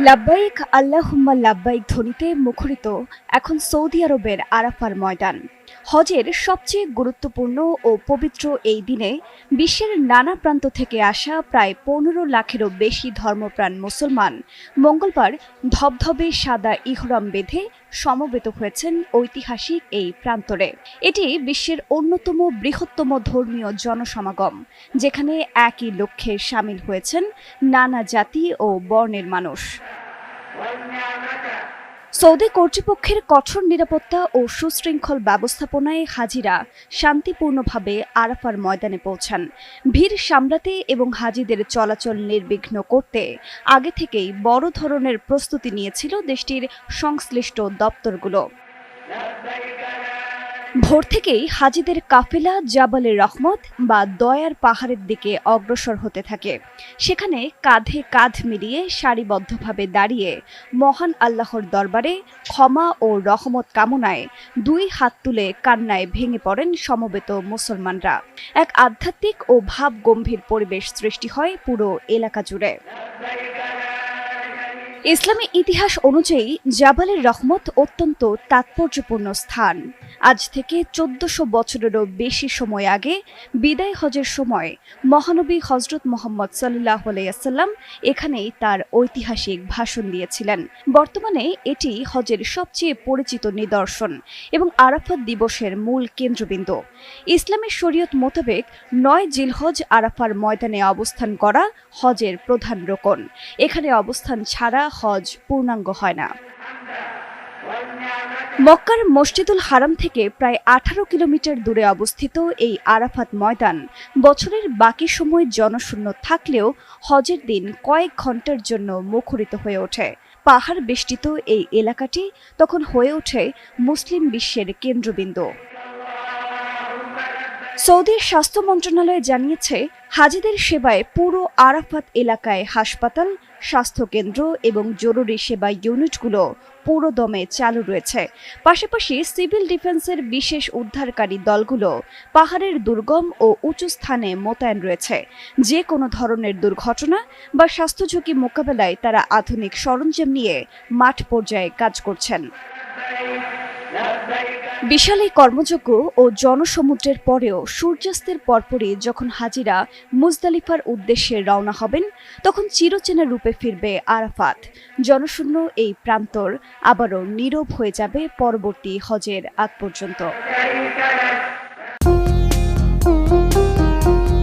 লাব্বাইক আল্লাহুম্মা লাব্বাইক ধ্বনিতে মুখরিত এখন সৌদি আরবের আরাফার ময়দান। হজের সবচেয়ে গুরুত্বপূর্ণ ও পবিত্র এই দিনে বিশ্বের নানা প্রান্ত থেকে আসা প্রায় ১৫ লাখেরও বেশি ধর্মপ্রাণ মুসলমান মঙ্গলবার ধবধবে সাদা ইহরাম বেঁধে সমবেত হয়েছেন ঐতিহাসিক এই প্রান্তরে। এটি বিশ্বের অন্যতম বৃহত্তম ধর্মীয় জনসমাগম, যেখানে একই লক্ষ্যে সামিল হয়েছেন নানা জাতি ও বর্ণের মানুষ। সৌদি কর্তৃপক্ষের কঠোর নিরাপত্তা ও সুশৃঙ্খল ব্যবস্থাপনায় হাজিরা শান্তিপূর্ণভাবে আরাফার ময়দানে পৌঁছান। ভিড় সামলাতে এবং হাজিদের চলাচল নির্বিঘ্ন করতে আগে থেকেই বড় ধরনের প্রস্তুতি নিয়েছিল দেশটির সংশ্লিষ্ট দপ্তরগুলো। ভোর থেকেই হাজিদের কাফেলা জাবালে রহমত বা দয়ার পাহাড়ের দিকে অগ্রসর হতে থাকে। সেখানে কাঁধে কাঁধ মিলিয়ে সারিবদ্ধভাবে দাঁড়িয়ে মহান আল্লাহর দরবারে ক্ষমা ও রহমত কামনায় দুই হাত তুলে কান্নায় ভেঙে পড়েন সমবেত মুসলমানরা। এক আধ্যাত্মিক ও ভাবগম্ভীর পরিবেশ সৃষ্টি হয় পুরো এলাকা জুড়ে। ইসলামী ইতিহাস অনুযায়ী জাবালের রহমত অত্যন্ত তাৎপর্যপূর্ণ স্থান। আজ থেকে ১৪০০ বছরেরও বেশি সময় আগে বিদায় হজের সময় মহানবী হযরত মুহাম্মদ সাল্লাল্লাহু আলাইহি ওয়াসাল্লাম এখানেই তার ঐতিহাসিক ভাষণ দিয়েছিলেন। বর্তমানে এটি হজের সবচেয়ে পরিচিত নিদর্শন এবং আরাফাত দিবসের মূল কেন্দ্রবিন্দু। ইসলামী শরীয়ত মোতাবেক ৯ জিলহজ আরাফার ময়দানে অবস্থান করা হজের প্রধান রোকন। এখানে অবস্থান ছাড়া হজ পূর্ণাঙ্গ হয় না। মক্কার মসজিদুল হারাম থেকে প্রায় ১৮ কিলোমিটার দূরে অবস্থিত এই আরাফাত ময়দান বছরের বাকি সময় জনশূন্য থাকলেও হজের দিন কয়েক ঘন্টার জন্য মুখরিত হয়ে ওঠে। পাহাড় বেষ্টিত এই এলাকাটি তখন হয়ে ওঠে মুসলিম বিশ্বের কেন্দ্রবিন্দু। সৌদির স্বাস্থ্য মন্ত্রণালয় জানিয়েছে, হাজিদের সেবায় পুরো আরাফাত এলাকায় হাসপাতাল, স্বাস্থ্যকেন্দ্র এবং জরুরি সেবা ইউনিটগুলো পুরো দমে চালু রয়েছে। পাশাপাশি সিভিল ডিফেন্সের বিশেষ উদ্ধারকারী দলগুলো পাহাড়ের দুর্গম ও উঁচু স্থানে মোতায়েন রয়েছে। যে কোনো ধরনের দুর্ঘটনা বা স্বাস্থ্য ঝুঁকি মোকাবেলায় তারা আধুনিক সরঞ্জাম নিয়ে মাঠ পর্যায়ে কাজ করছেন। বিশাল এই কর্মযজ্ঞ ও জনসমুদ্রের পরেও সূর্যাস্তের পরপরই যখন হাজিরা মুজদালিফার উদ্দেশ্যে রওনা হবেন, তখন চিরচেনা রূপে ফিরবে আরাফাত। জনশূন্য এই প্রান্তর আবারও নীরব হয়ে যাবে পরবর্তী হজের আগ পর্যন্ত।